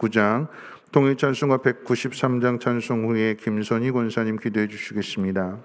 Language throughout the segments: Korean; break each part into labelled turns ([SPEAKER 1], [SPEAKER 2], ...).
[SPEAKER 1] 119장 통일찬송가 193장 찬송 후에 김선희 권사님 기도해 주시겠습니다.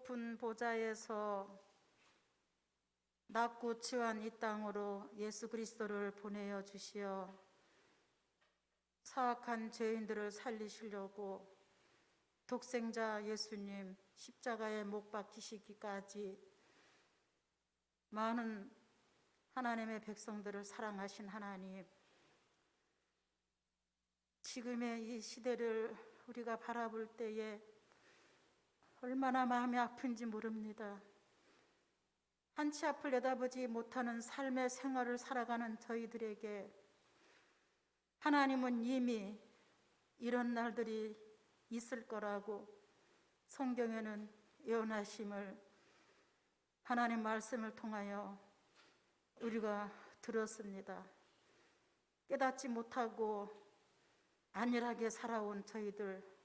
[SPEAKER 2] 높은 보좌에서 낮고 치환 이 땅으로 예수 그리스도를 보내어 주시어 사악한 죄인들을 살리시려고 독생자 예수님 십자가에 못 박히시기까지 많은 하나님의 백성들을 사랑하신 하나님, 지금의 이 시대를 우리가 바라볼 때에 얼마나 마음이 아픈지 모릅니다. 한치 앞을 내다보지 못하는 삶의 생활을 살아가는 저희들에게 하나님은 이미 이런 날들이 있을 거라고 성경에는 예언하심을 하나님 말씀을 통하여 우리가 들었습니다. 깨닫지 못하고 안일하게 살아온 저희들,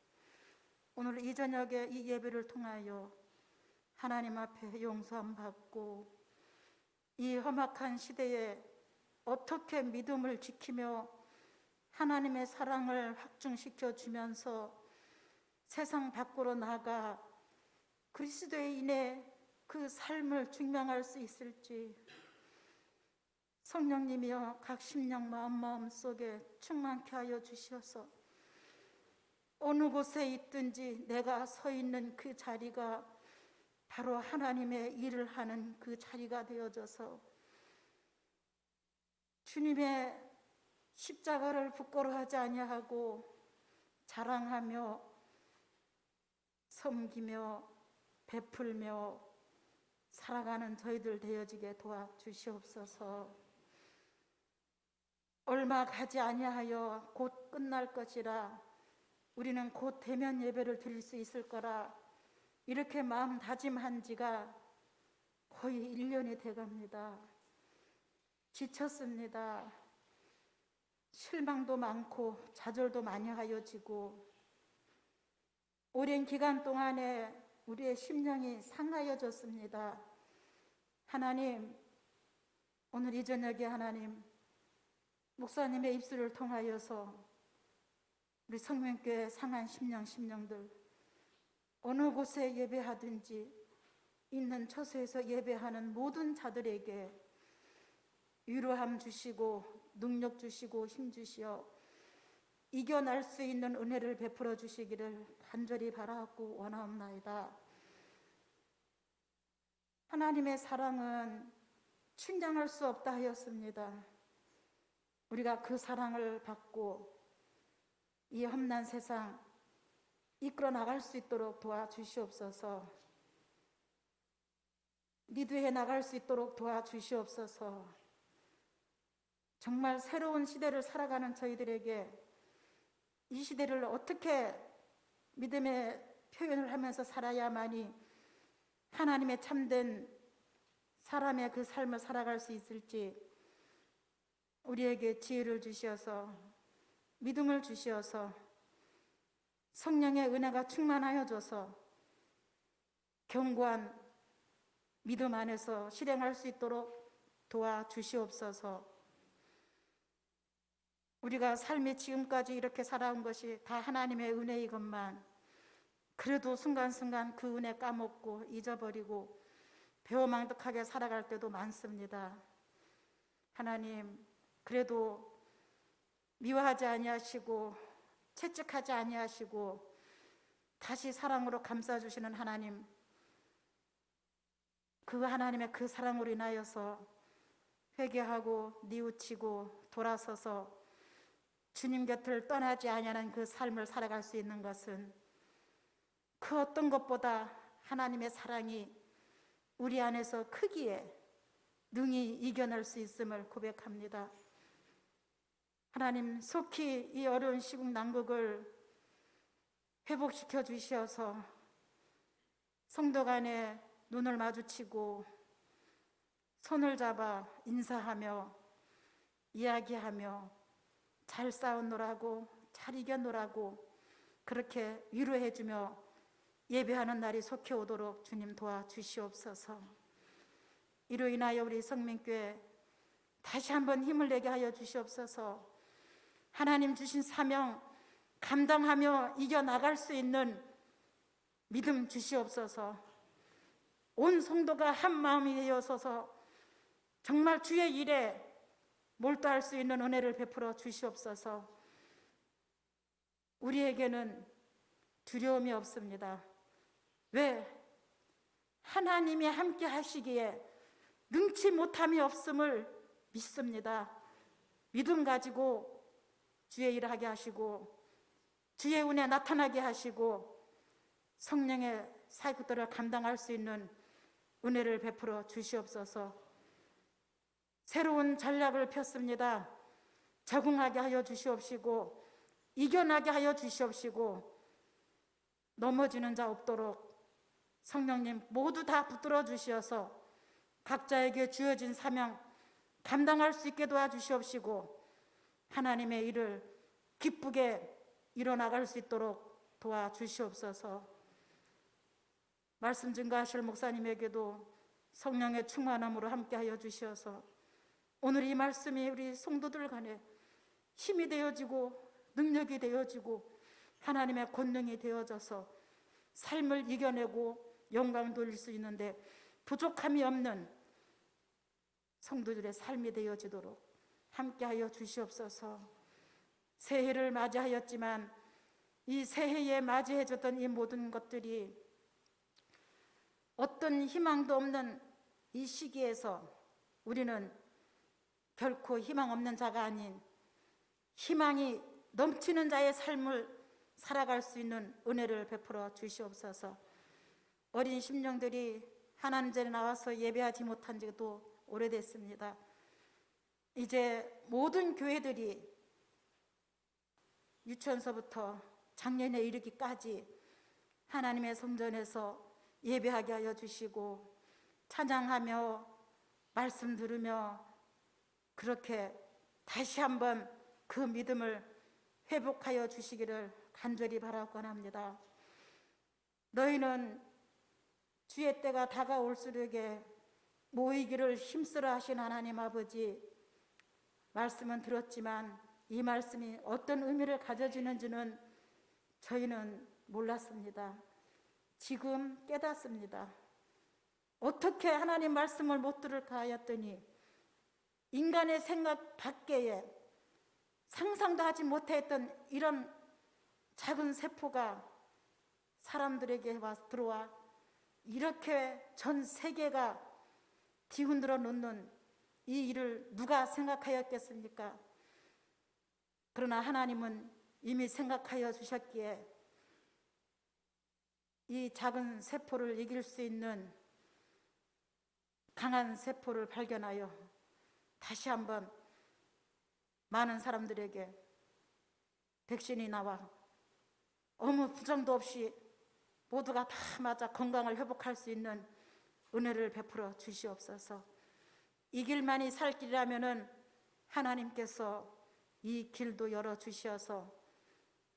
[SPEAKER 2] 오늘 이 저녁에 이 예배를 통하여 하나님 앞에 용서함 받고 이 험악한 시대에 어떻게 믿음을 지키며 하나님의 사랑을 확증시켜 주면서 세상 밖으로 나가 그리스도에 인해 그 삶을 증명할 수 있을지 성령님이여 각 심령 마음 속에 충만케 하여 주시어서 어느 곳에 있든지 내가 서 있는 그 자리가 바로 하나님의 일을 하는 그 자리가 되어져서 주님의 십자가를 부끄러워하지 아니하고 자랑하며 섬기며 베풀며 살아가는 저희들 되어지게 도와주시옵소서. 얼마 가지 아니하여 곧 끝날 것이라 우리는 곧 대면 예배를 드릴 수 있을 거라 이렇게 마음 다짐한 지가 거의 1년이 돼갑니다. 지쳤습니다. 실망도 많고 좌절도 많이 하여지고 오랜 기간 동안에 우리의 심령이 상하여졌습니다. 하나님, 오늘 이 저녁에 하나님 목사님의 입술을 통하여서 우리 성명교회 상한 심령들 어느 곳에 예배하든지 있는 처소에서 예배하는 모든 자들에게 위로함 주시고 능력 주시고 힘 주시어 이겨낼 수 있는 은혜를 베풀어 주시기를 간절히 바라고 원하옵나이다. 하나님의 사랑은 충량할 수 없다 하였습니다. 우리가 그 사랑을 받고 이 험난 세상 이끌어 나갈 수 있도록 도와주시옵소서. 리드해 나갈 수 있도록 도와주시옵소서. 정말 새로운 시대를 살아가는 저희들에게 이 시대를 어떻게 믿음의 표현을 하면서 살아야만이 하나님의 참된 사람의 그 삶을 살아갈 수 있을지 우리에게 지혜를 주시어서 믿음을 주시어서 성령의 은혜가 충만하여져서 견고한 믿음 안에서 실행할 수 있도록 도와주시옵소서. 우리가 삶이 지금까지 이렇게 살아온 것이 다 하나님의 은혜이건만 그래도 순간순간 그 은혜 까먹고 잊어버리고 배워망덕하게 살아갈 때도 많습니다. 하나님, 그래도 미워하지 아니하시고 채찍하지 아니하시고 다시 사랑으로 감싸주시는 하나님, 그 하나님의 그 사랑으로 인하여서 회개하고 뉘우치고 돌아서서 주님 곁을 떠나지 아니하는 그 삶을 살아갈 수 있는 것은 그 어떤 것보다 하나님의 사랑이 우리 안에서 크기에 능히 이겨낼 수 있음을 고백합니다. 하나님, 속히 이 어려운 시국 난국을 회복시켜 주시어서 성도 간에 눈을 마주치고 손을 잡아 인사하며 이야기하며 잘 싸웠노라고 잘 이겼노라고 그렇게 위로해주며 예배하는 날이 속히 오도록 주님 도와주시옵소서. 이로 인하여 우리 성민교회 다시 한번 힘을 내게 하여 주시옵소서. 하나님 주신 사명 감당하며 이겨나갈 수 있는 믿음 주시옵소서. 온 성도가 한 마음이 되어서서 정말 주의 일에 몰두할 수 있는 은혜를 베풀어 주시옵소서. 우리에게는 두려움이 없습니다. 왜? 하나님이 함께 하시기에 능치 못함이 없음을 믿습니다. 믿음 가지고 주의 일을 하게 하시고 주의 은혜 나타나게 하시고 성령의 사역들을 감당할 수 있는 은혜를 베풀어 주시옵소서. 새로운 전략을 폈습니다. 적응하게 하여 주시옵시고 이겨나게 하여 주시옵시고 넘어지는 자 없도록 성령님 모두 다 붙들어 주시어서 각자에게 주어진 사명 감당할 수 있게 도와주시옵시고 하나님의 일을 기쁘게 이뤄나갈 수 있도록 도와주시옵소서. 말씀 증거하실 목사님에게도 성령의 충만함으로 함께하여 주시어서 오늘 이 말씀이 우리 성도들 간에 힘이 되어지고 능력이 되어지고 하나님의 권능이 되어져서 삶을 이겨내고 영광 돌릴 수 있는데 부족함이 없는 성도들의 삶이 되어지도록 함께하여 주시옵소서. 새해를 맞이하였지만 이 새해에 맞이해졌던 이 모든 것들이 어떤 희망도 없는 이 시기에서 우리는 결코 희망 없는 자가 아닌 희망이 넘치는 자의 삶을 살아갈 수 있는 은혜를 베풀어 주시옵소서. 어린 심령들이 하나님 전에 나와서 예배하지 못한 지도 오래됐습니다. 이제 모든 교회들이 유치원서부터 작년에 이르기까지 하나님의 성전에서 예배하게 하여 주시고 찬양하며 말씀 들으며 그렇게 다시 한번 그 믿음을 회복하여 주시기를 간절히 바라곤 합니다. 너희는 주의 때가 다가올수록에 모이기를 힘쓰러 하신 하나님 아버지, 말씀은 들었지만 이 말씀이 어떤 의미를 가져지는지는 저희는 몰랐습니다. 지금 깨닫습니다. 어떻게 하나님 말씀을 못 들을까 하였더니 인간의 생각 밖에 상상도 하지 못했던 이런 작은 세포가 사람들에게 들어와 이렇게 전 세계가 뒤흔들어 놓는 이 일을 누가 생각하였겠습니까? 그러나 하나님은 이미 생각하여 주셨기에 이 작은 세포를 이길 수 있는 강한 세포를 발견하여 다시 한번 많은 사람들에게 백신이 나와 아무 부정도 없이 모두가 다 맞아 건강을 회복할 수 있는 은혜를 베풀어 주시옵소서. 이 길만이 살 길이라면은 하나님께서 이 길도 열어 주시어서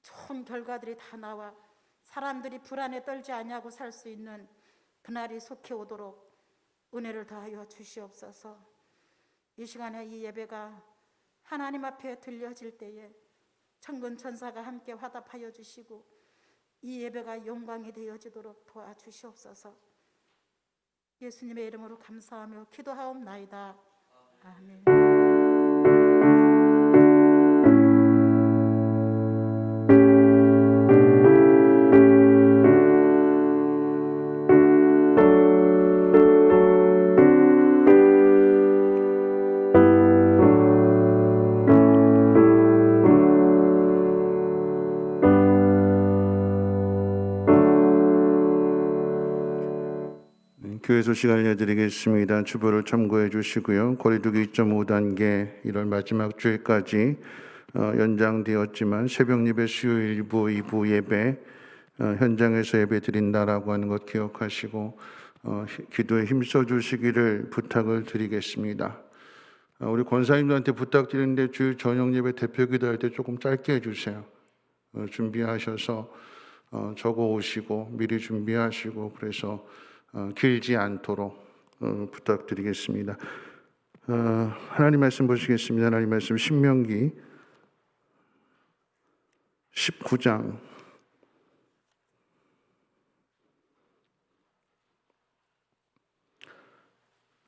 [SPEAKER 2] 좋은 결과들이 다 나와 사람들이 불안에 떨지 아니하고 살 수 있는 그날이 속히 오도록 은혜를 더하여 주시옵소서. 이 시간에 이 예배가 하나님 앞에 들려질 때에 천군 천사가 함께 화답하여 주시고 이 예배가 영광이 되어지도록 도와주시옵소서. 예수님의 이름으로 감사하며 기도하옵나이다. 아멘.
[SPEAKER 1] 교회 소식 알려드리겠습니다. 주보를 참고해 주시고요. 거리두기 2.5단계 1월 마지막 주일까지 연장되었지만 새벽 예배 수요일 2부 예배 현장에서 예배 드린다라고 하는 것 기억하시고 기도에 힘써 주시기를 부탁을 드리겠습니다. 우리 권사님들한테 부탁드리는데 주일 저녁 예배 대표 기도할 때 조금 짧게 해주세요. 준비하셔서 적어 오시고 미리 준비하시고 그래서 길지 않도록 부탁드리겠습니다. 하나님 말씀 보시겠습니다. 하나님 말씀 신명기 19장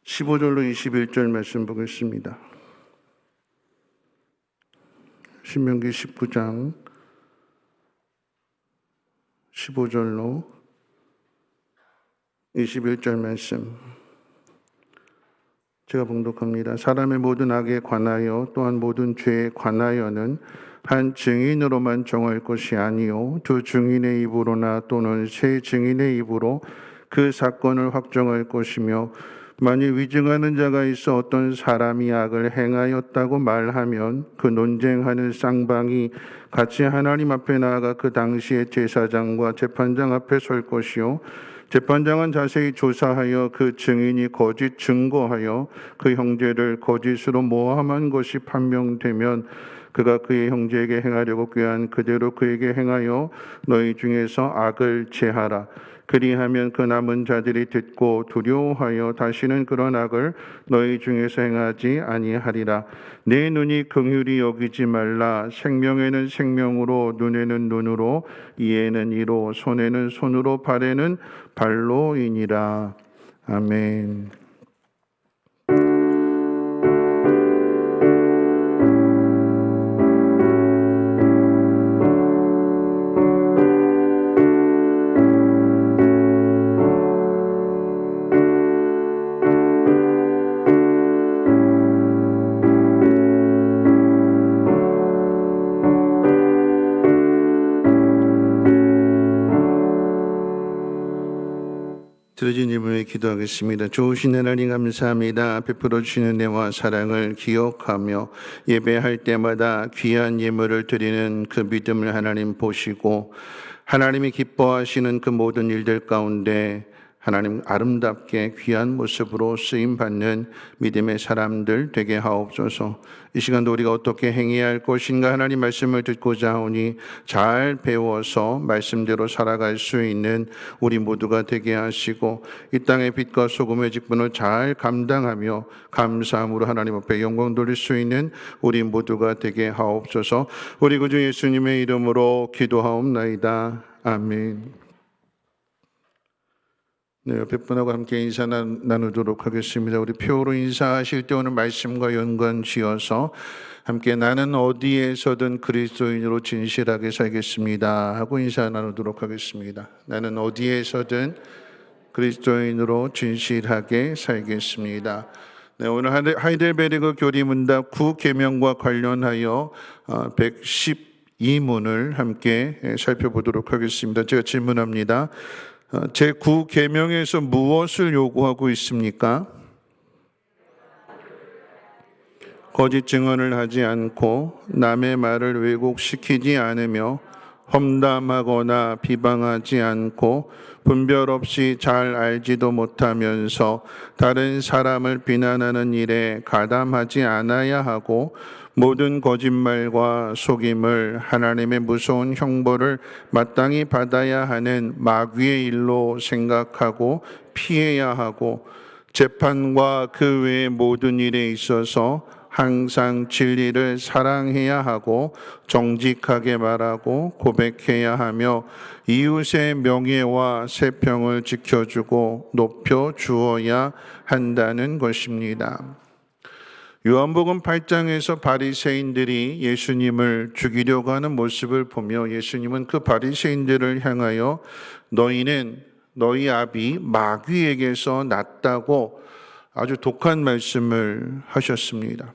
[SPEAKER 1] 15절로 21절 말씀 보겠습니다. 신명기 19장 15절로 21절 말씀 제가 봉독합니다. 사람의 모든 악에 관하여 또한 모든 죄에 관하여는 한 증인으로만 정할 것이 아니요 두 증인의 입으로나 또는 세 증인의 입으로 그 사건을 확정할 것이며 만일 위증하는 자가 있어 어떤 사람이 악을 행하였다고 말하면 그 논쟁하는 쌍방이 같이 하나님 앞에 나아가 그 당시에 제사장과 재판장 앞에 설 것이요 재판장은 자세히 조사하여 그 증인이 거짓 증거하여 그 형제를 거짓으로 모함한 것이 판명되면 그가 그의 형제에게 행하려고 꾀한 그대로 그에게 행하여 너희 중에서 악을 제하라. 그리하면 그 남은 자들이 듣고 두려워하여 다시는 그런 악을 너희 중에서 행하지 아니하리라. 내 눈이 긍휼히 여기지 말라. 생명에는 생명으로, 눈에는 눈으로, 이에는 이로, 손에는 손으로, 발에는 발로이니라. 아멘. 들어진 질문에 기도하겠습니다. 좋으신 하나님 감사합니다. 베풀어 주시는 은혜와 사랑을 기억하며 예배할 때마다 귀한 예물을 드리는 그 믿음을 하나님 보시고 하나님이 기뻐하시는 그 모든 일들 가운데 하나님 아름답게 귀한 모습으로 쓰임받는 믿음의 사람들 되게 하옵소서. 이 시간도 우리가 어떻게 행해야 할 것인가 하나님 말씀을 듣고자 하오니 잘 배워서 말씀대로 살아갈 수 있는 우리 모두가 되게 하시고 이 땅의 빛과 소금의 직분을 잘 감당하며 감사함으로 하나님 앞에 영광 돌릴 수 있는 우리 모두가 되게 하옵소서. 우리 구주 예수님의 이름으로 기도하옵나이다. 아멘. 네, 옆에 분하고 함께 인사 나누도록 하겠습니다. 우리 표로 인사하실 때 오늘 말씀과 연관 지어서 함께 나는 어디에서든 그리스도인으로 진실하게 살겠습니다 하고 인사 나누도록 하겠습니다. 나는 어디에서든 그리스도인으로 진실하게 살겠습니다. 네, 오늘 하이델베르그 교리문답 9계명과 관련하여 112문을 함께 살펴보도록 하겠습니다. 제가 질문합니다. 제9계명에서 무엇을 요구하고 있습니까? 거짓 증언을 하지 않고 남의 말을 왜곡시키지 않으며 험담하거나 비방하지 않고 분별 없이 잘 알지도 못하면서 다른 사람을 비난하는 일에 가담하지 않아야 하고 모든 거짓말과 속임을 하나님의 무서운 형벌을 마땅히 받아야 하는 마귀의 일로 생각하고 피해야 하고 재판과 그 외의 모든 일에 있어서 항상 진리를 사랑해야 하고 정직하게 말하고 고백해야 하며 이웃의 명예와 세평을 지켜주고 높여 주어야 한다는 것입니다. 요한복음 8장에서 바리새인들이 예수님을 죽이려고 하는 모습을 보며 예수님은 그 바리새인들을 향하여 너희는 너희 아비 마귀에게서 났다고 아주 독한 말씀을 하셨습니다.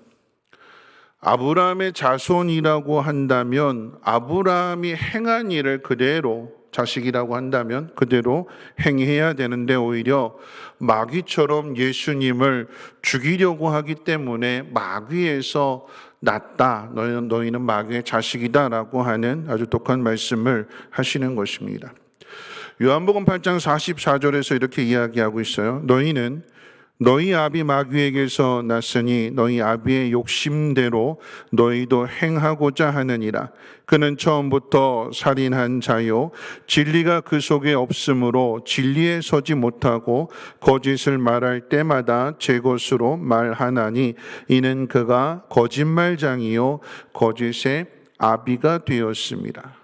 [SPEAKER 1] 아브라함의 자손이라고 한다면 아브라함이 행한 일을 그대로 자식이라고 한다면 그대로 행해야 되는데 오히려 마귀처럼 예수님을 죽이려고 하기 때문에 마귀에서 났다. 너희는 마귀의 자식이다라고 하는 아주 독한 말씀을 하시는 것입니다. 요한복음 8장 44절에서 이렇게 이야기하고 있어요. 너희는 너희 아비 마귀에게서 났으니 너희 아비의 욕심대로 너희도 행하고자 하느니라. 그는 처음부터 살인한 자요 진리가 그 속에 없으므로 진리에 서지 못하고 거짓을 말할 때마다 제 것으로 말하나니 이는 그가 거짓말장이요 거짓의 아비가 되었습니다.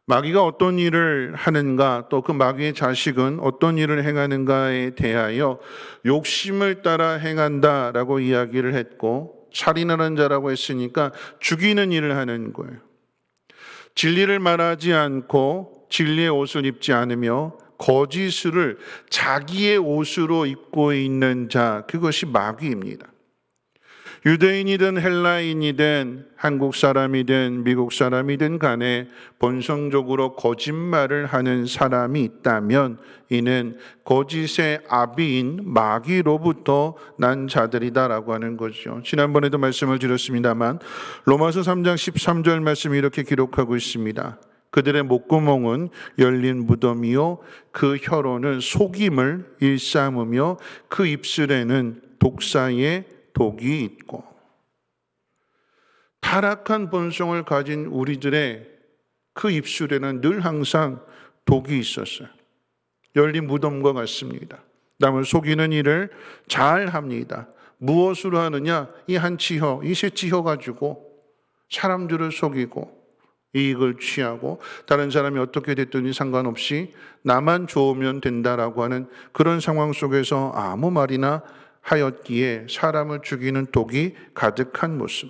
[SPEAKER 1] 마귀가 어떤 일을 하는가, 또 그 마귀의 자식은 어떤 일을 행하는가에 대하여 욕심을 따라 행한다라고 이야기를 했고, 살인하는 자라고 했으니까 죽이는 일을 하는 거예요. 진리를 말하지 않고 진리의 옷을 입지 않으며 거짓을 자기의 옷으로 입고 있는 자, 그것이 마귀입니다. 유대인이든 헬라인이든 한국 사람이든 미국 사람이든 간에 본성적으로 거짓말을 하는 사람이 있다면 이는 거짓의 아비인 마귀로부터 난 자들이다라고 하는 거죠. 지난번에도 말씀을 드렸습니다만 로마서 3장 13절 말씀이 이렇게 기록하고 있습니다. 그들의 목구멍은 열린 무덤이요 그 혀로는 속임을 일삼으며 그 입술에는 독사의 독이 있고. 타락한 본성을 가진 우리들의 그 입술에는 늘 항상 독이 있었어요. 열린 무덤과 같습니다. 남을 속이는 일을 잘 합니다. 무엇으로 하느냐? 이 한치혀, 이 세치혀 가지고 사람들을 속이고 이익을 취하고 다른 사람이 어떻게 됐든지 상관없이 나만 좋으면 된다라고 하는 그런 상황 속에서 아무 말이나 하였기에 사람을 죽이는 독이 가득한 모습.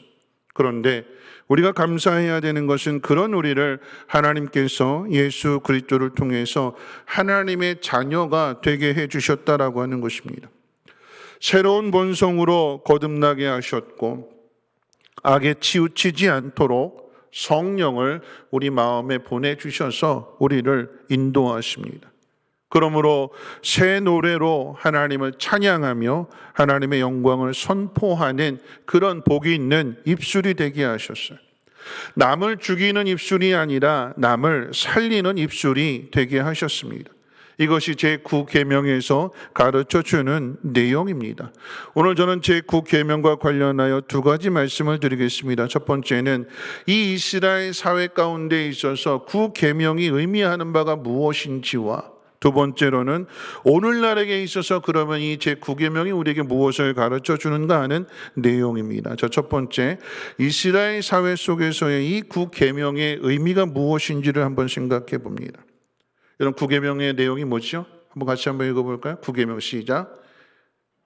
[SPEAKER 1] 그런데 우리가 감사해야 되는 것은 그런 우리를 하나님께서 예수 그리스도를 통해서 하나님의 자녀가 되게 해주셨다라고 하는 것입니다. 새로운 본성으로 거듭나게 하셨고 악에 치우치지 않도록 성령을 우리 마음에 보내주셔서 우리를 인도하십니다. 그러므로 새 노래로 하나님을 찬양하며 하나님의 영광을 선포하는 그런 복이 있는 입술이 되게 하셨어요. 남을 죽이는 입술이 아니라 남을 살리는 입술이 되게 하셨습니다. 이것이 제9계명에서 가르쳐주는 내용입니다. 오늘 저는 제9계명과 관련하여 두 가지 말씀을 드리겠습니다. 첫 번째는 이 이스라엘 사회 가운데 있어서 9계명이 의미하는 바가 무엇인지와 두 번째로는 오늘날에게 있어서 그러면 이 제9계명이 우리에게 무엇을 가르쳐 주는가 하는 내용입니다. 첫 번째, 이스라엘 사회 속에서의 이 9계명의 의미가 무엇인지를 한번 생각해 봅니다. 여러분, 9계명의 내용이 뭐죠? 같이 한번 읽어볼까요? 9계명 시작.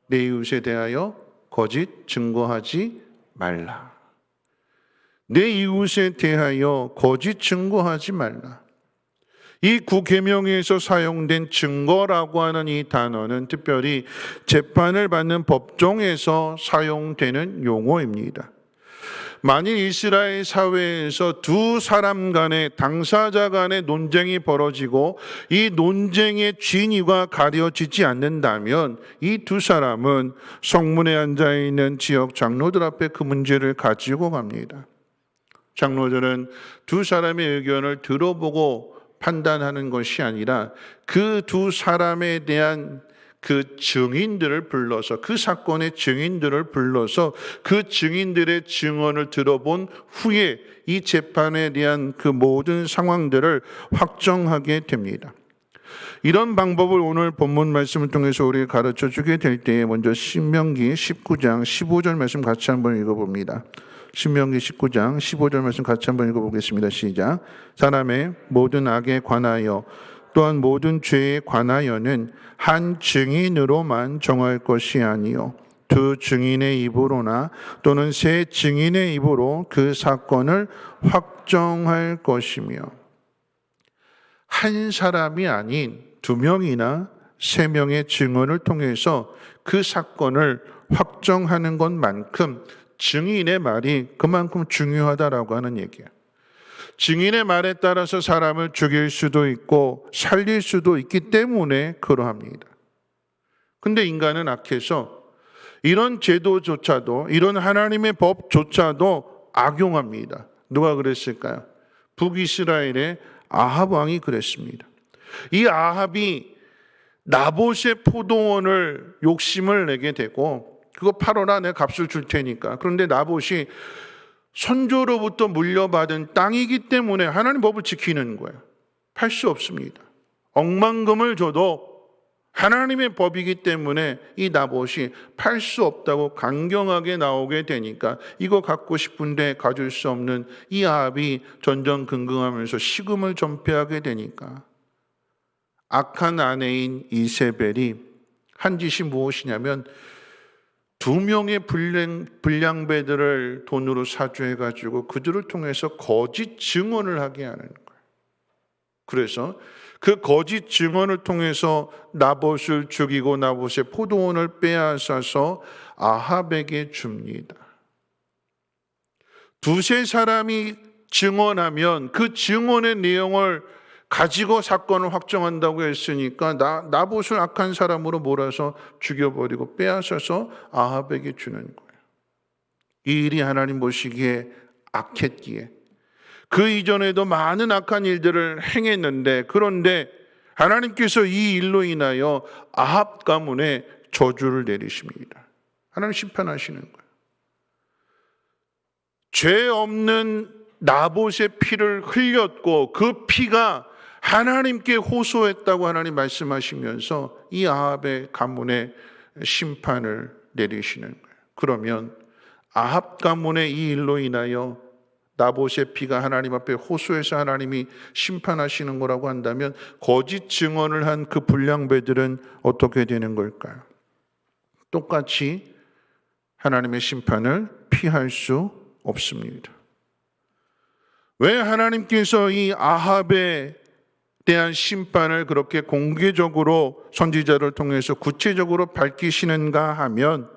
[SPEAKER 1] 내 이웃에 대하여 거짓 증거하지 말라. 내 이웃에 대하여 거짓 증거하지 말라. 이 9계명에서 사용된 증거라고 하는 이 단어는 특별히 재판을 받는 법정에서 사용되는 용어입니다. 만일 이스라엘 사회에서 두 사람 간의 당사자 간의 논쟁이 벌어지고 이 논쟁의 진위가 가려지지 않는다면 이 두 사람은 성문에 앉아 있는 지역 장로들 앞에 그 문제를 가지고 갑니다. 장로들은 두 사람의 의견을 들어보고 판단하는 것이 아니라 그 두 사람에 대한 그 증인들을 불러서, 그 사건의 증인들을 불러서 그 증인들의 증언을 들어본 후에 이 재판에 대한 그 모든 상황들을 확정하게 됩니다. 이런 방법을 오늘 본문 말씀을 통해서 우리에게 가르쳐 주게 될 때에 먼저 신명기 19장 15절 말씀 같이 한번 읽어봅니다. 신명기 19장 15절 말씀 같이 한번 읽어보겠습니다. 시작. 사람의 모든 악에 관하여 또한 모든 죄에 관하여는 한 증인으로만 정할 것이 아니요 두 증인의 입으로나 또는 세 증인의 입으로 그 사건을 확정할 것이며, 한 사람이 아닌 두 명이나 세 명의 증언을 통해서 그 사건을 확정하는 것만큼 증인의 말이 그만큼 중요하다라고 하는 얘기예요. 증인의 말에 따라서 사람을 죽일 수도 있고 살릴 수도 있기 때문에 그러합니다. 근데 인간은 악해서 이런 제도조차도, 이런 하나님의 법조차도 악용합니다. 누가 그랬을까요? 북이스라엘의 아합 왕이 그랬습니다. 이 아합이 나봇의 포도원을 욕심을 내게 되고, 그거 팔아라, 내가 값을 줄 테니까. 그런데 나봇이 선조로부터 물려받은 땅이기 때문에 하나님 법을 지키는 거예요. 팔 수 없습니다. 억만금을 줘도 하나님의 법이기 때문에 이 나봇이 팔 수 없다고 강경하게 나오게 되니까 이거 갖고 싶은데 가질 수 없는 이 아합이 전전긍긍하면서 식음을 전폐하게 되니까 악한 아내인 이세벨이 한 짓이 무엇이냐면 두 명의 불량배들을 돈으로 사주해가지고 그들을 통해서 거짓 증언을 하게 하는 거예요. 그래서 그 거짓 증언을 통해서 나봇을 죽이고 나봇의 포도원을 빼앗아서 아합에게 줍니다. 두세 사람이 증언하면 그 증언의 내용을 가지고 사건을 확정한다고 했으니까 나봇을 악한 사람으로 몰아서 죽여버리고 빼앗아서 아합에게 주는 거예요. 이 일이 하나님 보시기에 악했기에 그 이전에도 많은 악한 일들을 행했는데, 그런데 하나님께서 이 일로 인하여 아합 가문에 저주를 내리십니다. 하나님 심판하시는 거예요. 죄 없는 나봇의 피를 흘렸고 그 피가 하나님께 호소했다고 하나님 말씀하시면서 이 아합의 가문에 심판을 내리시는 거예요. 그러면 아합 가문의 이 일로 인하여 나봇의 피가 하나님 앞에 호소해서 하나님이 심판하시는 거라고 한다면 거짓 증언을 한 그 불량배들은 어떻게 되는 걸까요? 똑같이 하나님의 심판을 피할 수 없습니다. 왜 하나님께서 이 아합에 대한 심판을 그렇게 공개적으로 선지자를 통해서 구체적으로 밝히시는가 하면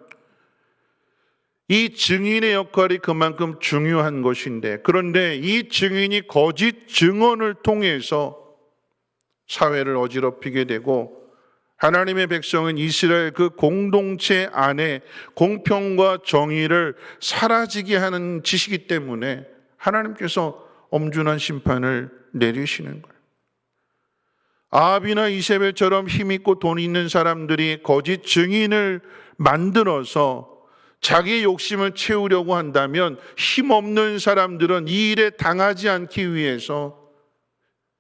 [SPEAKER 1] 이 증인의 역할이 그만큼 중요한 것인데, 그런데 이 증인이 거짓 증언을 통해서 사회를 어지럽히게 되고 하나님의 백성은 이스라엘 그 공동체 안에 공평과 정의를 사라지게 하는 짓이기 때문에 하나님께서 엄중한 심판을 내리시는 거예요. 아합이나 이세벨처럼 힘있고 돈 있는 사람들이 거짓 증인을 만들어서 자기의 욕심을 채우려고 한다면 힘없는 사람들은 이 일에 당하지 않기 위해서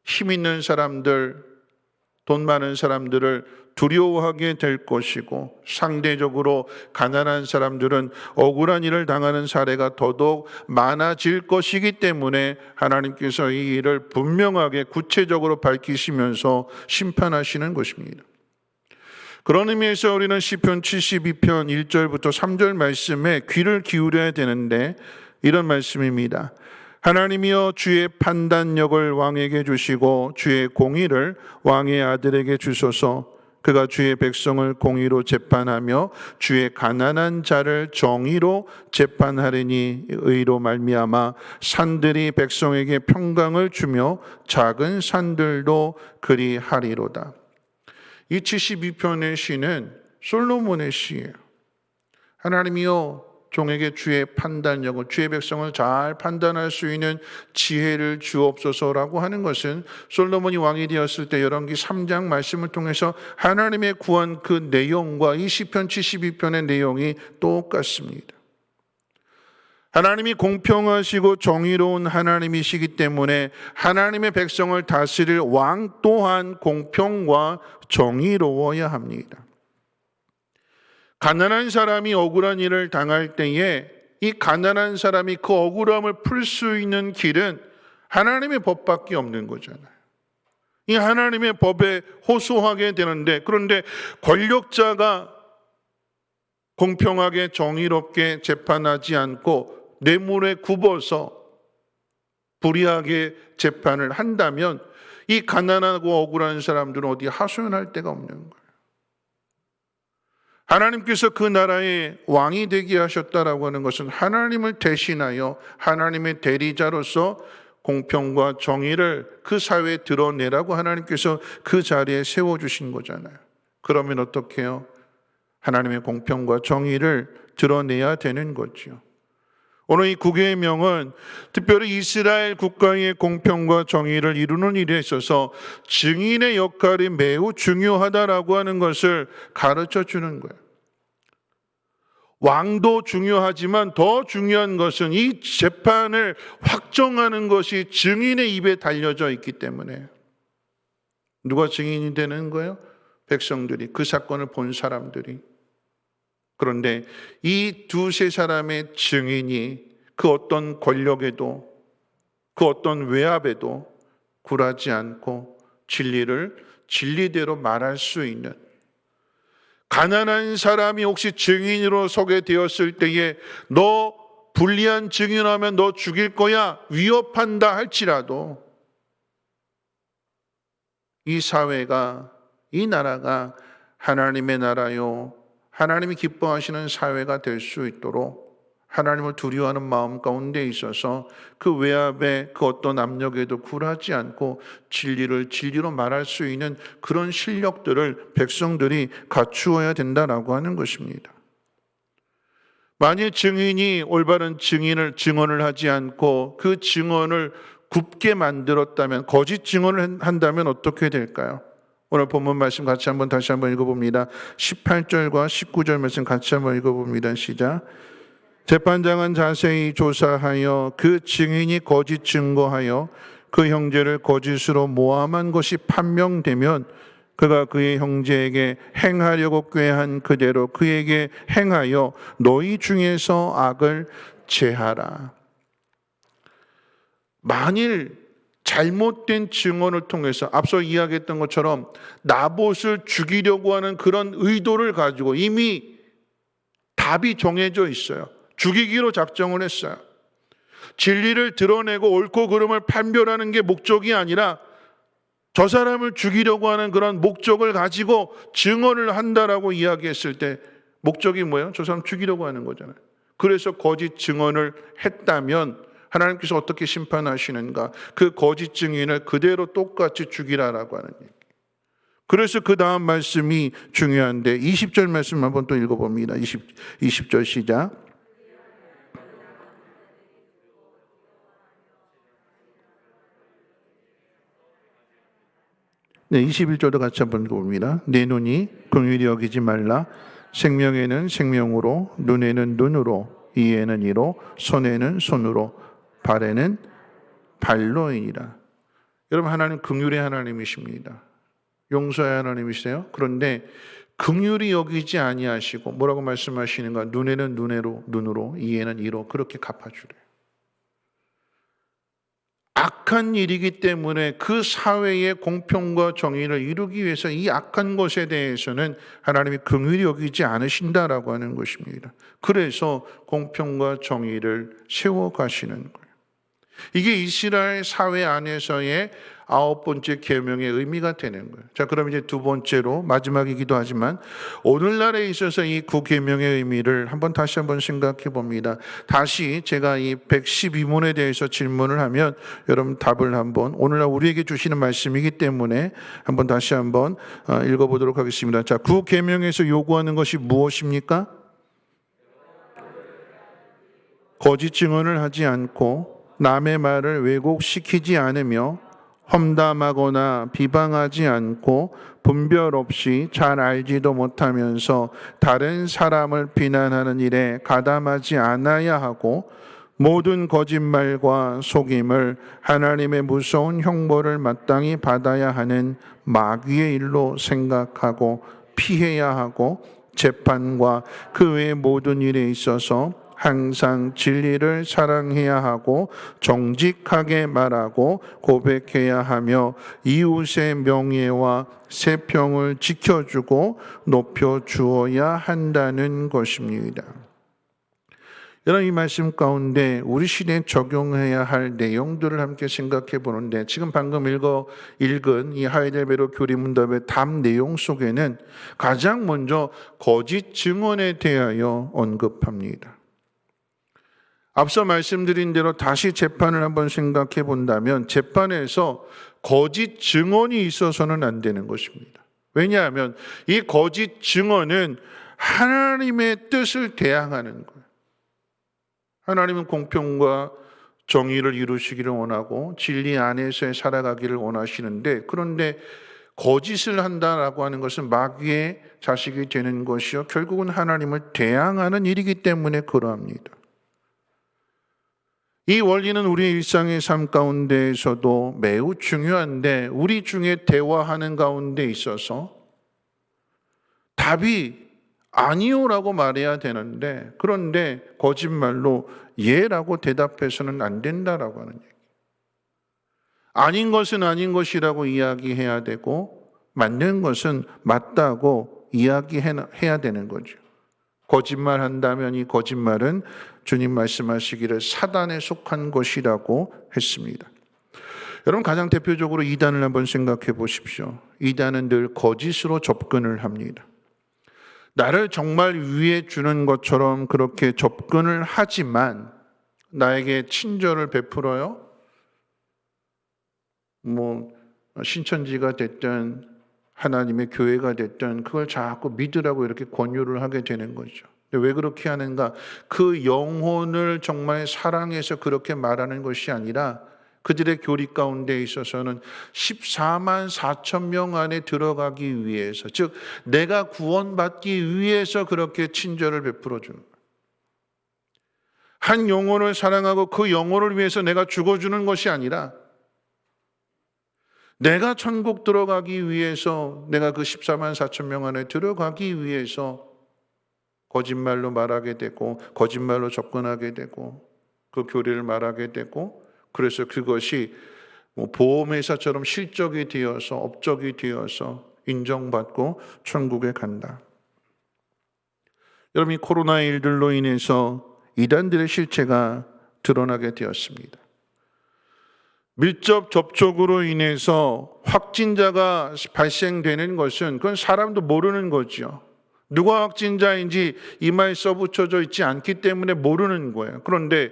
[SPEAKER 1] 힘 있는 사람들, 돈 많은 사람들을 두려워하게 될 것이고 상대적으로 가난한 사람들은 억울한 일을 당하는 사례가 더더욱 많아질 것이기 때문에 하나님께서 이 일을 분명하게 구체적으로 밝히시면서 심판하시는 것입니다. 그런 의미에서 우리는 시편 72편 1절부터 3절 말씀에 귀를 기울여야 되는데 이런 말씀입니다. 하나님이여 주의 판단력을 왕에게 주시고 주의 공의를 왕의 아들에게 주소서. 그가 주의 백성을 공의로 재판하며 주의 가난한 자를 정의로 재판하리니 의로 말미암아 산들이 백성에게 평강을 주며 작은 산들도 그리하리로다. 이 72편의 시는 솔로몬의 시예요. 하나님이여 종에게 주의 판단력을, 주의 백성을 잘 판단할 수 있는 지혜를 주옵소서라고 하는 것은 솔로몬이 왕이 되었을 때 열왕기 3장 말씀을 통해서 하나님의 구한 그 내용과 이 시편 72편의 내용이 똑같습니다. 하나님이 공평하시고 정의로운 하나님이시기 때문에 하나님의 백성을 다스릴 왕 또한 공평과 정의로워야 합니다. 가난한 사람이 억울한 일을 당할 때에 이 가난한 사람이 그 억울함을 풀 수 있는 길은 하나님의 법밖에 없는 거잖아요. 이 하나님의 법에 호소하게 되는데, 그런데 권력자가 공평하게 정의롭게 재판하지 않고 뇌물에 굽어서 불의하게 재판을 한다면 이 가난하고 억울한 사람들은 어디 하소연할 데가 없는 거예요. 하나님께서 그 나라의 왕이 되게 하셨다라고 하는 것은 하나님을 대신하여 하나님의 대리자로서 공평과 정의를 그 사회에 드러내라고 하나님께서 그 자리에 세워주신 거잖아요. 그러면 어떻게 해요? 하나님의 공평과 정의를 드러내야 되는 거죠. 오늘 이 구계명은 특별히 이스라엘 국가의 공평과 정의를 이루는 일에 있어서 증인의 역할이 매우 중요하다라고 하는 것을 가르쳐 주는 거예요. 왕도 중요하지만 더 중요한 것은 이 재판을 확정하는 것이 증인의 입에 달려져 있기 때문에. 누가 증인이 되는 거예요? 백성들이, 그 사건을 본 사람들이. 그런데 이 두세 사람의 증인이 그 어떤 권력에도 그 어떤 외압에도 굴하지 않고 진리를 진리대로 말할 수 있는, 가난한 사람이 혹시 증인으로 서게 되었을 때에 너 불리한 증인하면 너 죽일 거야 위협한다 할지라도 이 사회가, 이 나라가 하나님의 나라요 하나님이 기뻐하시는 사회가 될 수 있도록 하나님을 두려워하는 마음 가운데 있어서 그 외압에 그 어떤 압력에도 굴하지 않고 진리를 진리로 말할 수 있는 그런 실력들을 백성들이 갖추어야 된다라고 하는 것입니다. 만일 증인이 올바른 증언을 하지 않고 그 증언을 굽게 만들었다면, 거짓 증언을 한다면 어떻게 될까요? 오늘 본문 말씀 같이 다시 한번 읽어봅니다. 18절과 19절 말씀 같이 한번 읽어봅니다. 시작. 재판장은 자세히 조사하여 그 증인이 거짓 증거하여 그 형제를 거짓으로 모함한 것이 판명되면 그가 그의 형제에게 행하려고 꾀한 그대로 그에게 행하여 너희 중에서 악을 제하라. 만일 잘못된 증언을 통해서 앞서 이야기했던 것처럼 나봇을 죽이려고 하는 그런 의도를 가지고 이미 답이 정해져 있어요. 죽이기로 작정을 했어요. 진리를 드러내고 옳고 그름을 판별하는 게 목적이 아니라 저 사람을 죽이려고 하는 그런 목적을 가지고 증언을 한다라고 이야기했을 때 목적이 뭐예요? 저 사람 죽이려고 하는 거잖아요. 그래서 거짓 증언을 했다면 하나님께서 어떻게 심판하시는가? 그 거짓 증인을 그대로 똑같이 죽이라라고 하는 얘기. 그래서 그 다음 말씀이 중요한데 20절 말씀 한번 또 읽어봅니다. 20절 시작. 네, 21절도 같이 한번 읽어봅니다. 내 눈이 긍휼히 여기지 말라. 생명에는 생명으로, 눈에는 눈으로, 이에는 이로, 손에는 손으로, 발에는 발로이니라. 여러분, 하나님 긍휼의 하나님이십니다. 용서의 하나님이세요. 그런데 긍휼히 여기지 아니하시고 뭐라고 말씀하시는가? 눈에는 눈으로, 이에는 이로 그렇게 갚아주래요. 악한 일이기 때문에 그 사회의 공평과 정의를 이루기 위해서 이 악한 것에 대해서는 하나님이 긍휼히 여기지 않으신다라고 하는 것입니다. 그래서 공평과 정의를 세워가시는 거예요. 이게 이스라엘 사회 안에서의 9번째 계명의 의미가 되는 거예요. 자, 그럼 이제 두 번째로 마지막이기도 하지만 오늘날에 있어서 이 9계명의 의미를 다시 한번 생각해 봅니다. 다시 제가 이 112문에 대해서 질문을 하면 여러분 답을 오늘날 우리에게 주시는 말씀이기 때문에 다시 한번 읽어보도록 하겠습니다. 자, 9계명에서 요구하는 것이 무엇입니까? 거짓 증언을 하지 않고 남의 말을 왜곡시키지 않으며 험담하거나 비방하지 않고 분별 없이 잘 알지도 못하면서 다른 사람을 비난하는 일에 가담하지 않아야 하고 모든 거짓말과 속임을 하나님의 무서운 형벌을 마땅히 받아야 하는 마귀의 일로 생각하고 피해야 하고 재판과 그 외의 모든 일에 있어서 항상 진리를 사랑해야 하고 정직하게 말하고 고백해야 하며 이웃의 명예와 세평을 지켜주고 높여주어야 한다는 것입니다. 여러분, 이 말씀 가운데 우리 시대에 적용해야 할 내용들을 함께 생각해 보는데 지금 방금 읽은 이 하이델베르 교리문답의 답 내용 속에는 가장 먼저 거짓 증언에 대하여 언급합니다. 앞서 말씀드린 대로 다시 재판을 한번 생각해 본다면 재판에서 거짓 증언이 있어서는 안 되는 것입니다. 왜냐하면 이 거짓 증언은 하나님의 뜻을 대항하는 거예요. 하나님은 공평과 정의를 이루시기를 원하고 진리 안에서 살아가기를 원하시는데 그런데 거짓을 한다라고 하는 것은 마귀의 자식이 되는 것이요 결국은 하나님을 대항하는 일이기 때문에 그러합니다. 이 원리는 우리의 일상의 삶 가운데에서도 매우 중요한데 우리 중에 대화하는 가운데 있어서 답이 아니요라고 말해야 되는데 그런데 거짓말로 예라고 대답해서는 안 된다라고 하는 얘기. 아닌 것은 아닌 것이라고 이야기해야 되고 맞는 것은 맞다고 이야기해야 되는 거죠. 거짓말한다면 이 거짓말은 주님 말씀하시기를 사단에 속한 것이라고 했습니다. 여러분, 가장 대표적으로 이단을 한번 생각해 보십시오. 이단은 늘 거짓으로 접근을 합니다. 나를 정말 위해 주는 것처럼 그렇게 접근을 하지만 나에게 친절을 베풀어요. 신천지가 됐든 하나님의 교회가 됐든 그걸 자꾸 믿으라고 이렇게 권유를 하게 되는 거죠. 왜 그렇게 하는가? 그 영혼을 정말 사랑해서 그렇게 말하는 것이 아니라 그들의 교리 가운데 있어서는 14만 4천 명 안에 들어가기 위해서, 즉 내가 구원받기 위해서 그렇게 친절을 베풀어 주는 거예요. 한 영혼을 사랑하고 그 영혼을 위해서 내가 죽어주는 것이 아니라 내가 천국 들어가기 위해서, 내가 그 14만 4천 명 안에 들어가기 위해서 거짓말로 말하게 되고 거짓말로 접근하게 되고 그 교리를 말하게 되고 그래서 그것이 보험회사처럼 실적이 되어서 업적이 되어서 인정받고 천국에 간다. 여러분, 이 코로나 일들로 인해서 이단들의 실체가 드러나게 되었습니다. 밀접 접촉으로 인해서 확진자가 발생되는 것은 그건 사람도 모르는 거죠. 누가 확진자인지 이마에 써붙여져 있지 않기 때문에 모르는 거예요. 그런데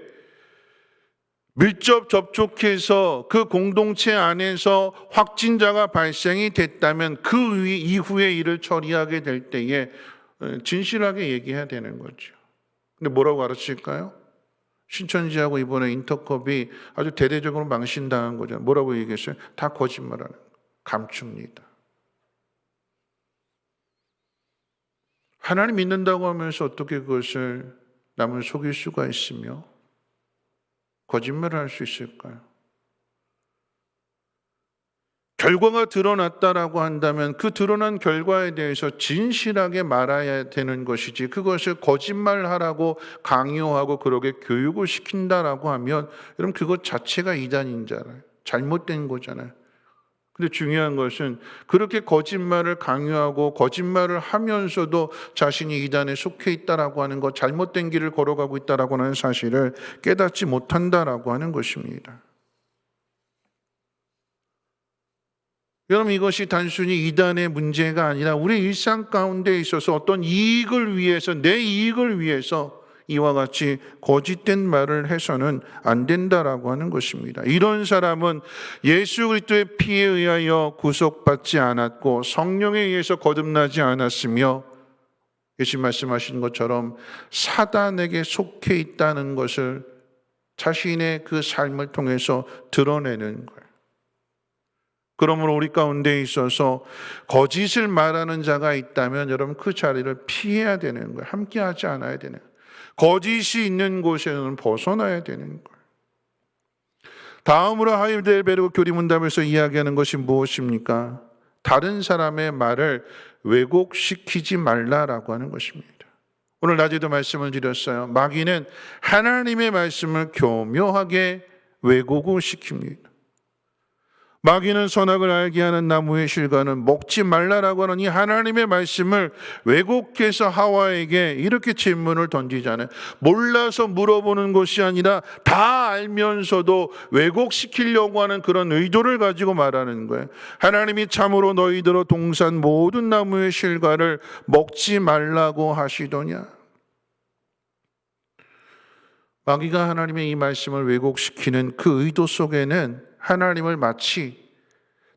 [SPEAKER 1] 밀접 접촉해서 그 공동체 안에서 확진자가 발생이 됐다면 그 이후의 일을 처리하게 될 때에 진실하게 얘기해야 되는 거죠. 근데 뭐라고 가르칠까요? 신천지하고 이번에 인터컵이 아주 대대적으로 망신당한 거죠. 뭐라고 얘기했어요? 다 거짓말하는 거. 감춥니다. 하나님 믿는다고 하면서 어떻게 그것을 남을 속일 수가 있으며 거짓말을 할 수 있을까요? 결과가 드러났다라고 한다면 그 드러난 결과에 대해서 진실하게 말해야 되는 것이지, 그것을 거짓말하라고 강요하고 그러게 교육을 시킨다라고 하면 여러분 그것 자체가 이단인잖아요. 잘못된 거잖아요. 근데 중요한 것은 그렇게 거짓말을 강요하고 거짓말을 하면서도 자신이 이단에 속해 있다라고 하는 것, 잘못된 길을 걸어가고 있다라고 하는 사실을 깨닫지 못한다라고 하는 것입니다. 여러분, 이것이 단순히 이단의 문제가 아니라 우리 일상 가운데 있어서 어떤 이익을 위해서, 내 이익을 위해서 이와 같이 거짓된 말을 해서는 안 된다라고 하는 것입니다. 이런 사람은 예수 그리스도의 피에 의하여 구속받지 않았고 성령에 의해서 거듭나지 않았으며 예수님 말씀하신 것처럼 사단에게 속해 있다는 것을 자신의 그 삶을 통해서 드러내는 거예요. 그러므로 우리 가운데 있어서 거짓을 말하는 자가 있다면 여러분 그 자리를 피해야 되는 거예요. 함께하지 않아야 되는 거예요. 거짓이 있는 곳에는 벗어나야 되는 거예요. 다음으로 하이델베르그 교리문답에서 이야기하는 것이 무엇입니까? 다른 사람의 말을 왜곡시키지 말라라고 하는 것입니다. 오늘 낮에도 말씀을 드렸어요. 마귀는 하나님의 말씀을 교묘하게 왜곡을 시킵니다. 마귀는 선악을 알게 하는 나무의 실과는 먹지 말라라고 하는 이 하나님의 말씀을 왜곡해서 하와에게 이렇게 질문을 던지잖아요. 몰라서 물어보는 것이 아니라 다 알면서도 왜곡시키려고 하는 그런 의도를 가지고 말하는 거예요. 하나님이 참으로 너희들로 동산 모든 나무의 실과를 먹지 말라고 하시더냐. 마귀가 하나님의 이 말씀을 왜곡시키는 그 의도 속에는 하나님을 마치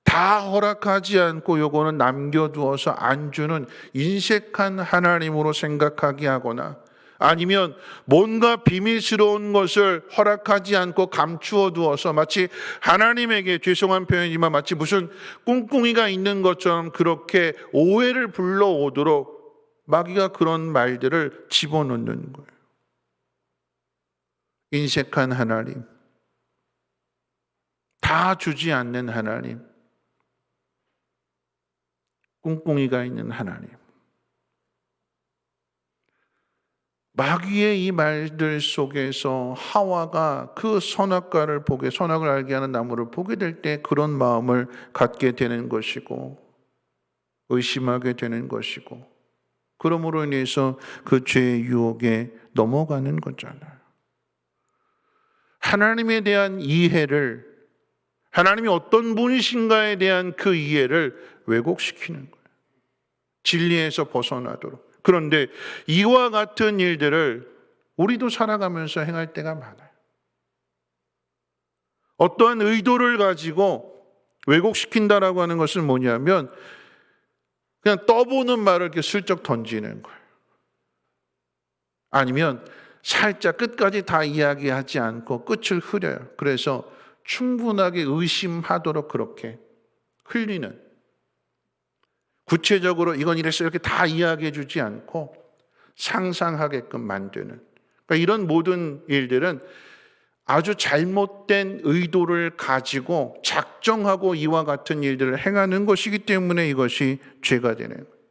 [SPEAKER 1] 다 허락하지 않고 요거는 남겨두어서 안 주는 인색한 하나님으로 생각하게 하거나 아니면 뭔가 비밀스러운 것을 허락하지 않고 감추어 두어서 마치 하나님에게, 죄송한 표현이지만 마치 무슨 꿍꿍이가 있는 것처럼 그렇게 오해를 불러오도록 마귀가 그런 말들을 집어넣는 거예요. 인색한 하나님, 다 주지 않는 하나님, 꿍꿍이가 있는 하나님. 마귀의 이 말들 속에서 하와가 그 선악과를 보게, 선악을 알게 하는 나무를 보게 될 때 그런 마음을 갖게 되는 것이고 의심하게 되는 것이고 그러므로 인해서 그 죄의 유혹에 넘어가는 거잖아요. 하나님에 대한 이해를, 하나님이 어떤 분이신가에 대한 그 이해를 왜곡시키는 거예요. 진리에서 벗어나도록. 그런데 이와 같은 일들을 우리도 살아가면서 행할 때가 많아요. 어떠한 의도를 가지고 왜곡시킨다라고 하는 것은 뭐냐면 그냥 떠보는 말을 이렇게 슬쩍 던지는 거예요. 아니면 살짝 끝까지 다 이야기하지 않고 끝을 흐려요. 그래서 충분하게 의심하도록 그렇게 흘리는, 구체적으로 이건 이랬어 이렇게 다 이야기해 주지 않고 상상하게끔 만드는, 그러니까 이런 모든 일들은 아주 잘못된 의도를 가지고 작정하고 이와 같은 일들을 행하는 것이기 때문에 이것이 죄가 되는 거예요.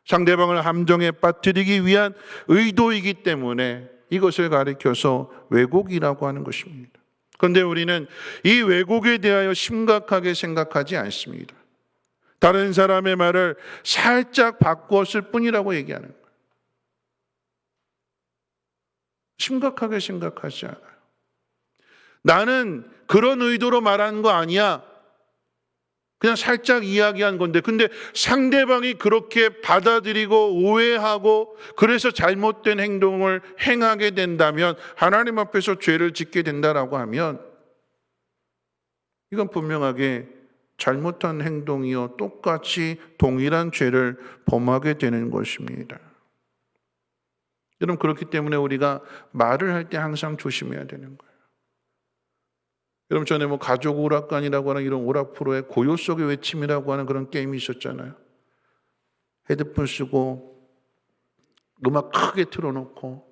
[SPEAKER 1] 상대방을 함정에 빠뜨리기 위한 의도이기 때문에 이것을 가리켜서 왜곡이라고 하는 것입니다. 그런데 우리는 이 왜곡에 대하여 심각하게 생각하지 않습니다. 다른 사람의 말을 살짝 바꾸었을 뿐이라고 얘기하는 거예요. 심각하게 생각하지 않아요. 나는 그런 의도로 말한 거 아니야. 그냥 살짝 이야기한 건데, 근데 상대방이 그렇게 받아들이고 오해하고 그래서 잘못된 행동을 행하게 된다면, 하나님 앞에서 죄를 짓게 된다라고 하면 이건 분명하게 잘못한 행동이요 똑같이 동일한 죄를 범하게 되는 것입니다. 여러분, 그렇기 때문에 우리가 말을 할 때 항상 조심해야 되는 거예요. 여러분, 전에 가족 오락관이라고 하는 이런 오락 프로에 고요 속의 외침이라고 하는 그런 게임이 있었잖아요. 헤드폰 쓰고 음악 크게 틀어놓고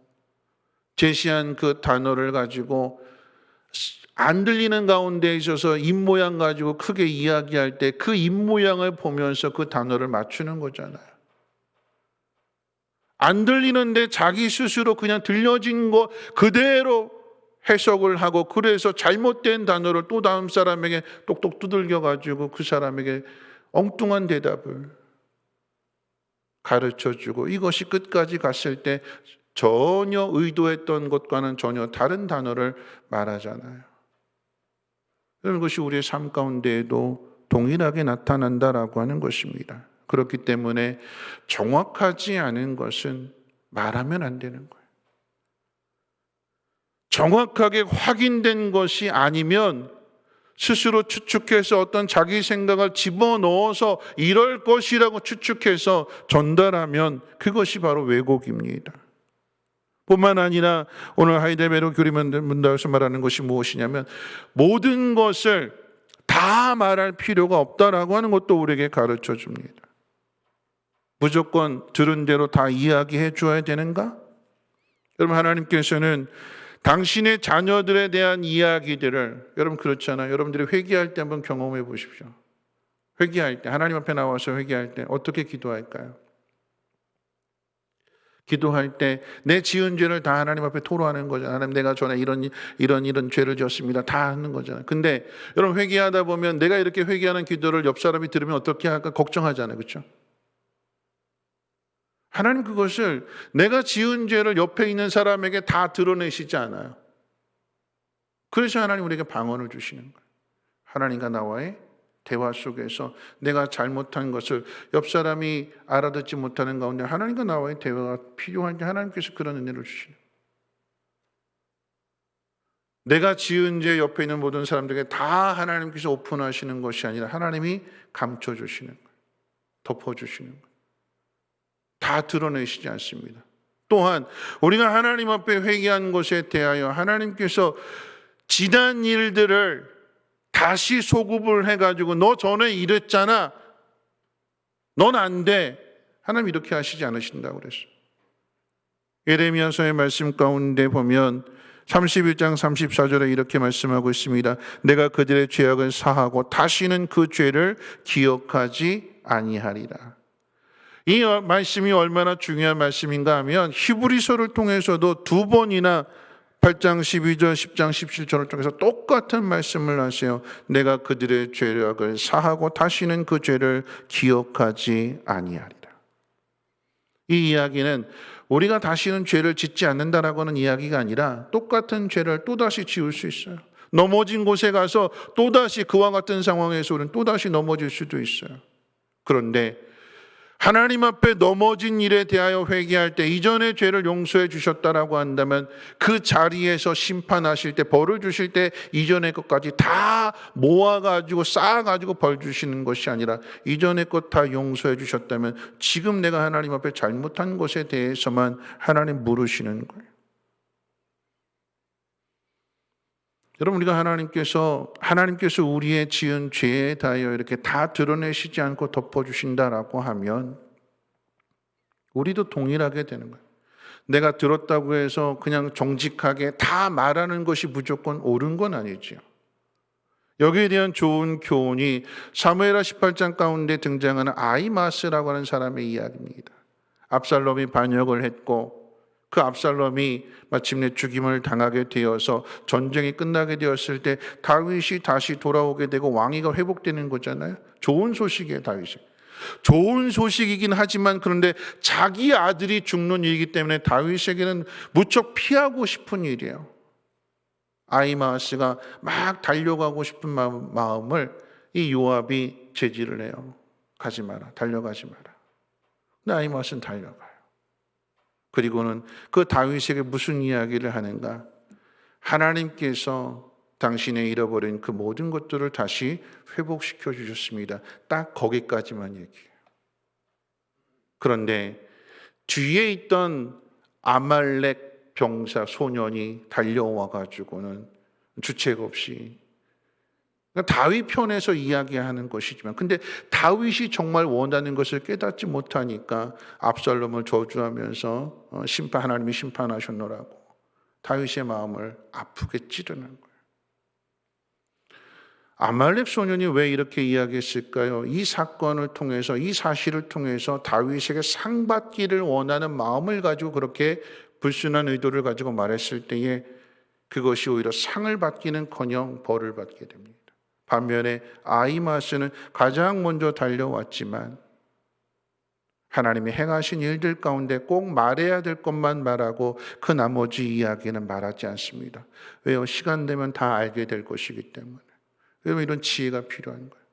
[SPEAKER 1] 제시한 그 단어를 가지고 안 들리는 가운데 있어서 입모양 가지고 크게 이야기할 때 그 입모양을 보면서 그 단어를 맞추는 거잖아요. 안 들리는데 자기 스스로 그냥 들려진 거 그대로 해석을 하고, 그래서 잘못된 단어를 또 다음 사람에게 똑똑 두들겨 가지고 그 사람에게 엉뚱한 대답을 가르쳐주고, 이것이 끝까지 갔을 때 전혀 의도했던 것과는 전혀 다른 단어를 말하잖아요. 이런 것이 우리의 삶 가운데에도 동일하게 나타난다라고 하는 것입니다. 그렇기 때문에 정확하지 않은 것은 말하면 안 되는 거예요. 정확하게 확인된 것이 아니면 스스로 추측해서 어떤 자기 생각을 집어넣어서 이럴 것이라고 추측해서 전달하면 그것이 바로 왜곡입니다. 뿐만 아니라 오늘 하이델베르 교리문답에서 말하는 것이 무엇이냐면, 모든 것을 다 말할 필요가 없다라고 하는 것도 우리에게 가르쳐 줍니다. 무조건 들은 대로 다 이야기해 줘야 되는가? 여러분, 하나님께서는 당신의 자녀들에 대한 이야기들을, 여러분 그렇잖아요. 여러분들이 회개할 때 한번 경험해 보십시오. 회개할 때, 하나님 앞에 나와서 회개할 때 어떻게 기도할까요? 기도할 때 내 지은 죄를 다 하나님 앞에 토로하는 거잖아요. 하나님, 내가 전에 이런 죄를 지었습니다. 다 하는 거잖아요. 근데 여러분, 회개하다 보면 내가 이렇게 회개하는 기도를 옆 사람이 들으면 어떻게 할까 걱정하잖아요. 그렇죠? 하나님 그것을 내가 지은 죄를 옆에 있는 사람에게 다 드러내시지 않아요. 그래서 하나님 우리에게 방언을 주시는 거예요. 하나님과 나와의 대화 속에서 내가 잘못한 것을 옆 사람이 알아듣지 못하는 가운데 하나님과 나와의 대화가 필요할 때 하나님께서 그런 은혜를 주시는 거예요. 내가 지은 죄 옆에 있는 모든 사람들에게 다 하나님께서 오픈하시는 것이 아니라 하나님이 감춰주시는 거예요. 덮어주시는 거예요. 다 드러내시지 않습니다. 또한 우리가 하나님 앞에 회개한 것에 대하여 하나님께서 지난 일들을 다시 소급을 해가지고 너 전에 이랬잖아, 넌 안 돼, 하나님 이렇게 하시지 않으신다고 그랬어요. 예레미야서의 말씀 가운데 보면 31장 34절에 이렇게 말씀하고 있습니다. 내가 그들의 죄악을 사하고 다시는 그 죄를 기억하지 아니하리라. 이 말씀이 얼마나 중요한 말씀인가 하면 히브리서를 통해서도 두 번이나 8장 12절, 10장 17절을 통해서 똑같은 말씀을 하세요. 내가 그들의 죄악을 사하고 다시는 그 죄를 기억하지 아니하리라. 이 이야기는 우리가 다시는 죄를 짓지 않는다라고 하는 이야기가 아니라 똑같은 죄를 또다시 지을 수 있어요. 넘어진 곳에 가서 또다시 그와 같은 상황에서 우리는 또다시 넘어질 수도 있어요. 그런데 하나님 앞에 넘어진 일에 대하여 회개할 때 이전의 죄를 용서해 주셨다라고 한다면 그 자리에서 심판하실 때, 벌을 주실 때 이전의 것까지 다 모아가지고 쌓아가지고 벌 주시는 것이 아니라 이전의 것 다 용서해 주셨다면 지금 내가 하나님 앞에 잘못한 것에 대해서만 하나님 물으시는 거예요. 여러분, 우리가 하나님께서 우리의 지은 죄에 대하여 이렇게 다 드러내시지 않고 덮어주신다라고 하면 우리도 동일하게 되는 거예요. 내가 들었다고 해서 그냥 정직하게 다 말하는 것이 무조건 옳은 건 아니지요. 여기에 대한 좋은 교훈이 사무엘하 18장 가운데 등장하는 아히마스라고 하는 사람의 이야기입니다. 압살롬이 반역을 했고 그 압살롬이 마침내 죽임을 당하게 되어서 전쟁이 끝나게 되었을 때 다윗이 다시 돌아오게 되고 왕위가 회복되는 거잖아요. 좋은 소식이에요. 다윗이 좋은 소식이긴 하지만, 그런데 자기 아들이 죽는 일이기 때문에 다윗에게는 무척 피하고 싶은 일이에요. 아히마아스가 막 달려가고 싶은 마음을 이 요압이 제지를 해요. 가지 마라, 달려가지 마라. 근데 아히마아스는 달려가요. 그리고는 그 다윗에게 무슨 이야기를 하는가? 하나님께서 당신의 잃어버린 그 모든 것들을 다시 회복시켜 주셨습니다. 딱 거기까지만 얘기해요. 그런데 뒤에 있던 아말렉 병사 소년이 달려와 가지고는 주책 없이, 그러니까 다윗 편에서 이야기하는 것이지만, 근데 다윗이 정말 원하는 것을 깨닫지 못하니까 압살롬을 저주하면서 하나님이 심판하셨노라고 다윗의 마음을 아프게 찌르는 거예요. 아말렉 소년이 왜 이렇게 이야기했을까요? 이 사건을 통해서, 이 사실을 통해서 다윗에게 상받기를 원하는 마음을 가지고 그렇게 불순한 의도를 가지고 말했을 때에 그것이 오히려 상을 받기는커녕 벌을 받게 됩니다. 반면에 아히마스는 가장 먼저 달려왔지만 하나님이 행하신 일들 가운데 꼭 말해야 될 것만 말하고 그 나머지 이야기는 말하지 않습니다. 왜요? 시간 되면 다 알게 될 것이기 때문에. 여러분, 이런 지혜가 필요한 거예요.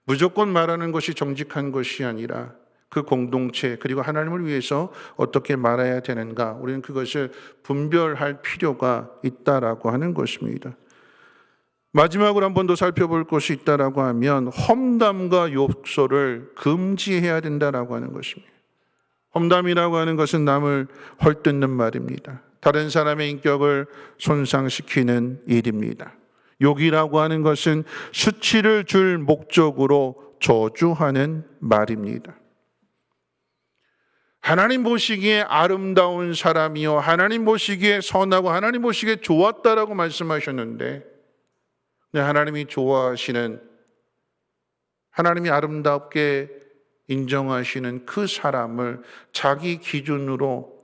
[SPEAKER 1] 무조건 말하는 것이 정직한 것이 아니라 그 공동체 그리고 하나님을 위해서 어떻게 말해야 되는가, 우리는 그것을 분별할 필요가 있다라고 하는 것입니다. 마지막으로 한 번 더 살펴볼 것이 있다라고 하면 험담과 욕설을 금지해야 된다라고 하는 것입니다. 험담이라고 하는 것은 남을 헐뜯는 말입니다. 다른 사람의 인격을 손상시키는 일입니다. 욕이라고 하는 것은 수치를 줄 목적으로 저주하는 말입니다. 하나님 보시기에 아름다운 사람이요, 하나님 보시기에 선하고 하나님 보시기에 좋았다라고 말씀하셨는데, 하나님이 좋아하시는, 하나님이 아름답게 인정하시는 그 사람을 자기 기준으로,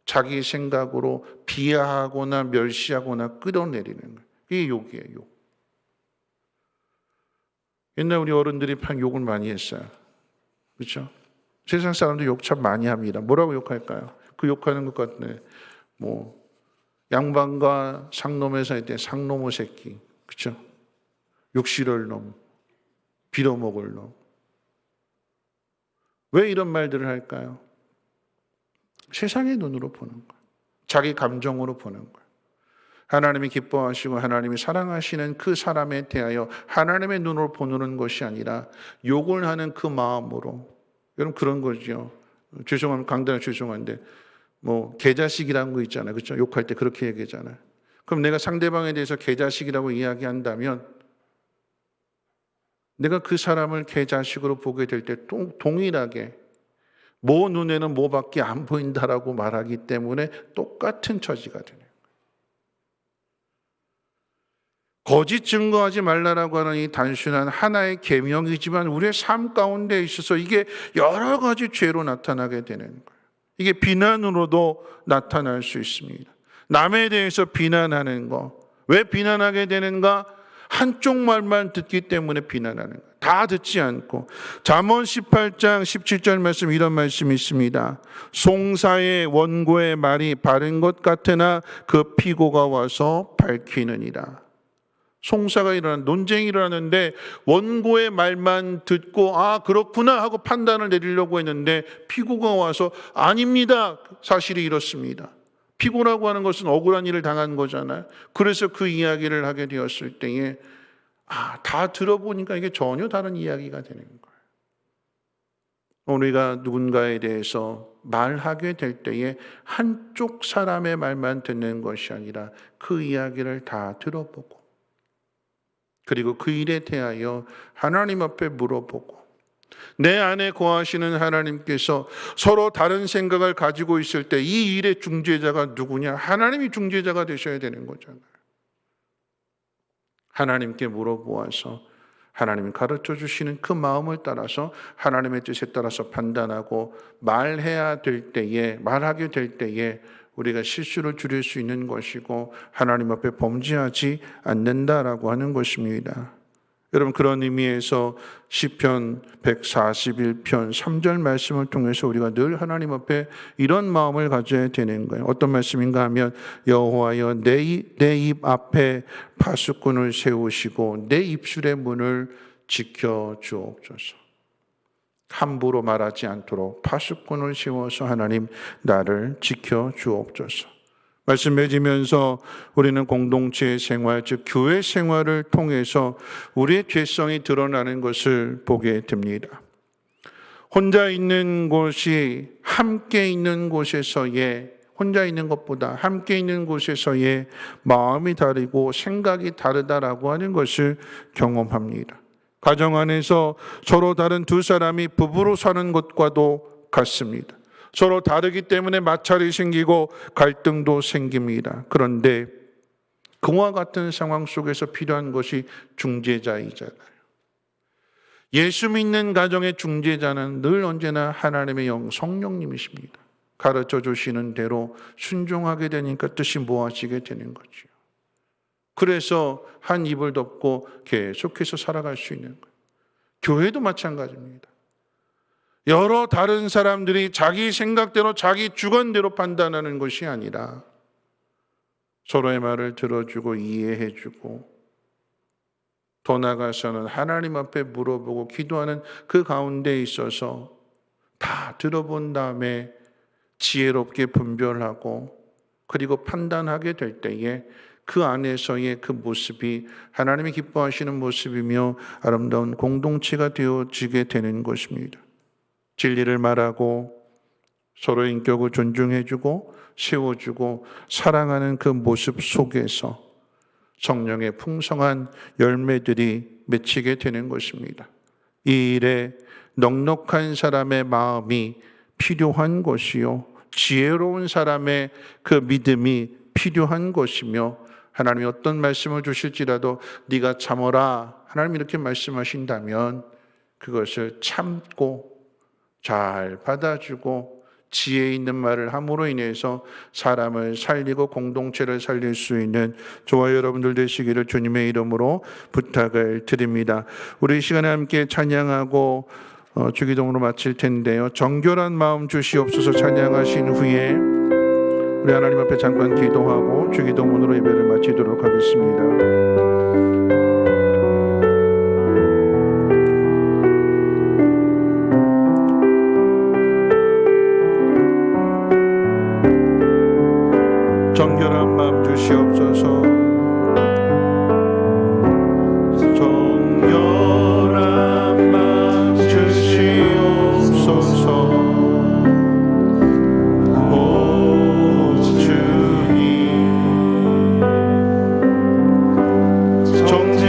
[SPEAKER 1] 자기 생각으로 비하하거나 멸시하거나 끌어내리는 거예요. 이게 욕이에요, 욕. 옛날 우리 어른들이 참 욕을 많이 했어요. 그렇죠? 세상 사람들 욕 참 많이 합니다. 뭐라고 욕할까요? 그 욕하는 것 같네. 양반과 상놈의 사이 때 상놈의 새끼. 그렇죠? 욕실할 놈, 빌어먹을 놈. 왜 이런 말들을 할까요? 세상의 눈으로 보는 거예요. 자기 감정으로 보는 거예요. 하나님이 기뻐하시고 하나님이 사랑하시는 그 사람에 대하여 하나님의 눈으로 보는 것이 아니라 욕을 하는 그 마음으로. 여러분, 그런 거죠. 죄송하면 강단에 죄송한데 개자식이라는 거 있잖아요. 그렇죠? 욕할 때 그렇게 얘기하잖아요. 그럼 내가 상대방에 대해서 개자식이라고 이야기한다면 내가 그 사람을 개자식으로 보게 될 때 동일하게 모 눈에는 모밖에 안 보인다라고 말하기 때문에 똑같은 처지가 되는 거예요. 거짓 증거하지 말라라고 하는 이 단순한 하나의 계명이지만 우리의 삶 가운데 있어서 이게 여러 가지 죄로 나타나게 되는 거예요. 이게 비난으로도 나타날 수 있습니다. 남에 대해서 비난하는 거. 왜 비난하게 되는가? 한쪽 말만 듣기 때문에 비난하는 거예요. 다 듣지 않고. 잠언 18장 17절 말씀, 이런 말씀이 있습니다. 송사의 원고의 말이 바른 것 같으나 그 피고가 와서 밝히느니라. 송사가 일어나는, 논쟁이 일어나는데 원고의 말만 듣고 그렇구나 하고 판단을 내리려고 했는데 피고가 와서 아닙니다, 사실이 이렇습니다. 피고라고 하는 것은 억울한 일을 당한 거잖아요. 그래서 그 이야기를 하게 되었을 때에 다 들어보니까 이게 전혀 다른 이야기가 되는 거예요. 우리가 누군가에 대해서 말하게 될 때에 한쪽 사람의 말만 듣는 것이 아니라 그 이야기를 다 들어보고, 그리고 그 일에 대하여 하나님 앞에 물어보고, 내 안에 거하시는 하나님께서 서로 다른 생각을 가지고 있을 때 이 일의 중재자가 누구냐? 하나님이 중재자가 되셔야 되는 거잖아요. 하나님께 물어보아서 하나님이 가르쳐 주시는 그 마음을 따라서 하나님의 뜻에 따라서 판단하고 말하게 될 때에 우리가 실수를 줄일 수 있는 것이고 하나님 앞에 범죄하지 않는다라고 하는 것입니다. 여러분, 그런 의미에서 시편 141편 3절 말씀을 통해서 우리가 늘 하나님 앞에 이런 마음을 가져야 되는 거예요. 어떤 말씀인가 하면, 여호와여 내 입 앞에 파수꾼을 세우시고 내 입술의 문을 지켜 주옵소서. 함부로 말하지 않도록 파수꾼을 세워서 하나님 나를 지켜 주옵소서. 말씀 맺으면서 우리는 공동체 생활, 즉 교회 생활을 통해서 우리의 죄성이 드러나는 것을 보게 됩니다. 혼자 있는 곳이 함께 있는 곳에서의, 혼자 있는 것보다 함께 있는 곳에서의 마음이 다르고 생각이 다르다라고 하는 것을 경험합니다. 가정 안에서 서로 다른 두 사람이 부부로 사는 것과도 같습니다. 서로 다르기 때문에 마찰이 생기고 갈등도 생깁니다. 그런데 그와 같은 상황 속에서 필요한 것이 중재자이잖아요. 예수 믿는 가정의 중재자는 늘 언제나 하나님의 영 성령님이십니다. 가르쳐 주시는 대로 순종하게 되니까 뜻이 모아지게 되는 거죠. 그래서 한 입을 덮고 계속해서 살아갈 수 있는 거예요. 교회도 마찬가지입니다. 여러 다른 사람들이 자기 생각대로 자기 주관대로 판단하는 것이 아니라 서로의 말을 들어주고 이해해주고 더 나아가서는 하나님 앞에 물어보고 기도하는 그 가운데 있어서 다 들어본 다음에 지혜롭게 분별하고 그리고 판단하게 될 때에 그 안에서의 그 모습이 하나님이 기뻐하시는 모습이며 아름다운 공동체가 되어지게 되는 것입니다. 진리를 말하고 서로의 인격을 존중해주고 세워주고 사랑하는 그 모습 속에서 성령의 풍성한 열매들이 맺히게 되는 것입니다. 이 일에 넉넉한 사람의 마음이 필요한 것이요, 지혜로운 사람의 그 믿음이 필요한 것이며, 하나님이 어떤 말씀을 주실지라도 네가 참어라, 하나님이 이렇게 말씀하신다면 그것을 참고 잘 받아주고 지혜 있는 말을 함으로 인해서 사람을 살리고 공동체를 살릴 수 있는 저와 여러분들 되시기를 주님의 이름으로 부탁을 드립니다. 우리 이 시간에 함께 찬양하고 주기도문으로 마칠 텐데요. 정결한 마음 주시옵소서 찬양하신 후에 우리 하나님 앞에 잠깐 기도하고 주기도문으로 예배를 마치도록 하겠습니다. 정결한 마음 주시옵소서. 정결한 마음 주시옵소서. 오 주님, 정결한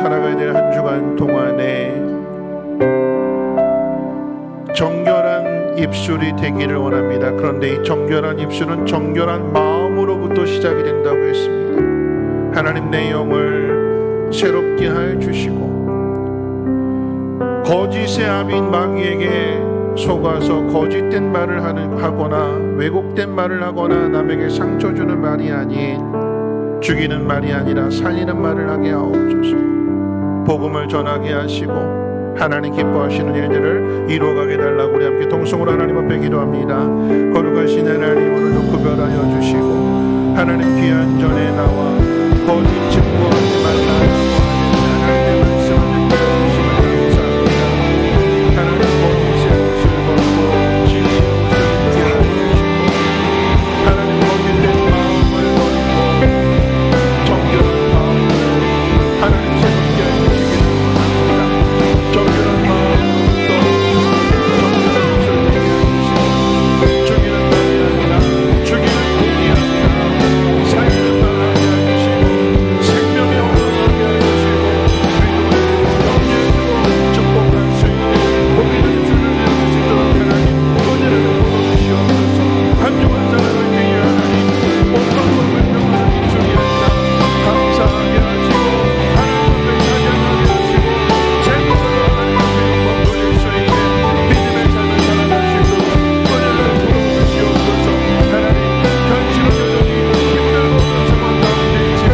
[SPEAKER 1] 살아가야 될 한 주간 동안에 정결한 입술이 되기를 원합니다. 그런데 이 정결한 입술은 정결한 마음으로부터 시작이 된다고 했습니다. 하나님, 내 영을 새롭게 하여 주시고 거짓의 아비인 마귀에게 속아서 거짓된 말을 하거나 왜곡된 말을 하거나 남에게 상처 주는 말이 아닌, 죽이는 말이 아니라 살리는 말을 하게 하옵소서. 복음을 전하게 하시고 하나님 기뻐하시는 일들을 이루어가게 달라고 우리 함께 동성으로 하나님 앞에 기도합니다. 거룩하신 하나님, 오늘도 구별하여 주시고 하나님 귀한 전에 나와 거짓 증거하지 말라고 하나님의 말씀을 듣게 해주심을 감사합니다. 하나님, 거짓의 옷을 벗고 진리의 옷을 입게 하여 주시고 하나님, 거짓된 마음을 버리고 정결한 마음을 하나님 새롭게 하여 주시기를 원합니다. 정결한 마음으로부터 정결한 옷을 되게 해주시고 죽이는 말이 아니라 죽이는 복이 아니라 살리는 말을 하게 해주시고 생명의 영광하게 해주시고 위로해주고 격려해주고 축복할 수 있는 복이 있는 주를 내릴 수 있도록 하나님 은혜를 베풀어 주시옵소서. 한 주간 살아갈 때에 하나님 온전과 분명한 주의 날 감사하게 하시고 하나님 앞에 찬양하게 하시고 제물로 하나님 앞에 영광 돌릴 수 있는 믿음의 삶을 살아갈 수 있도록 은혜를 베풀어 주시옵소서. 하나님, 현실은 여전히 힘들고 상황 가운데 있지만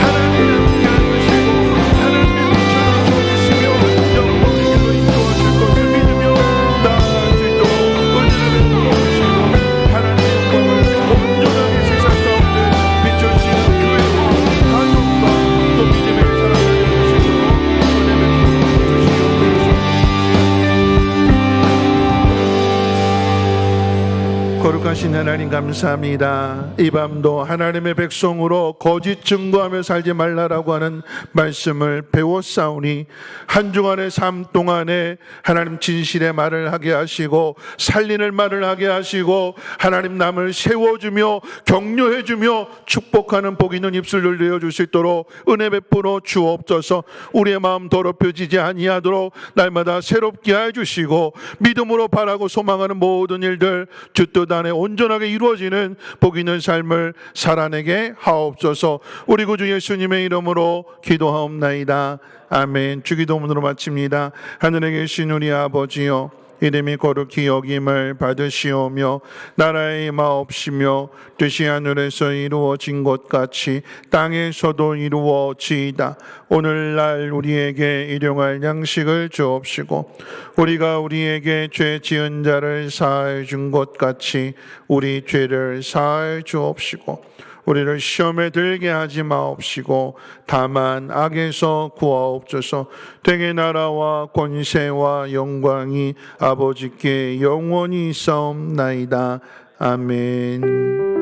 [SPEAKER 1] 하나님이 함께 해주시고 하나님의 은총을 주시며 영원히 길로 인도하실 것을 믿으며 나아갈 수 있도록 은혜를 베풀어 주시고 하나님의 영광을 온전하게 세상 가운데 비춰주시는 교회와 가족과 또 믿음의 사랑을 해주시고 은혜 베풀어 주시옵소서. 거룩하신 하나님, 감사합니다. 이 밤도 하나님의 백성으로 거짓 증거하며 살지 말라라고 하는 말씀을 배웠사오니 한 주간의 삶 동안에 하나님 진실의 말을 하게 하시고 살리는 말을 하게 하시고 하나님 남을 세워주며 격려해주며 축복하는 복 있는 입술을 내어줄 수 있도록 은혜 베풀어 주옵소서. 우리의 마음 더럽혀지지 아니하도록 날마다 새롭게 하여 주시고 믿음으로 바라고 소망하는 모든 일들 주 뜻 안에 온전하게 이루어지는 복 있는 삶을 살아내게 하옵소서. 우리 구주 예수님의 이름으로 기도하옵나이다. 아멘. 주기도문으로 마칩니다. 하늘에 계신 우리 아버지여, 이름이 거룩히 여김을 받으시오며 나라의 임하옵시며 뜻이 하늘에서 이루어진 것 같이 땅에서도 이루어지이다. 오늘날 우리에게 일용할 양식을 주옵시고 우리가 우리에게 죄 지은 자를 사하여 준 것 같이 우리 죄를 사하여 주옵시고 우리를 시험에 들게 하지 마옵시고 다만 악에서 구하옵소서. 되게 나라와 권세와 영광이 아버지께 영원히 있사옵나이다. 아멘.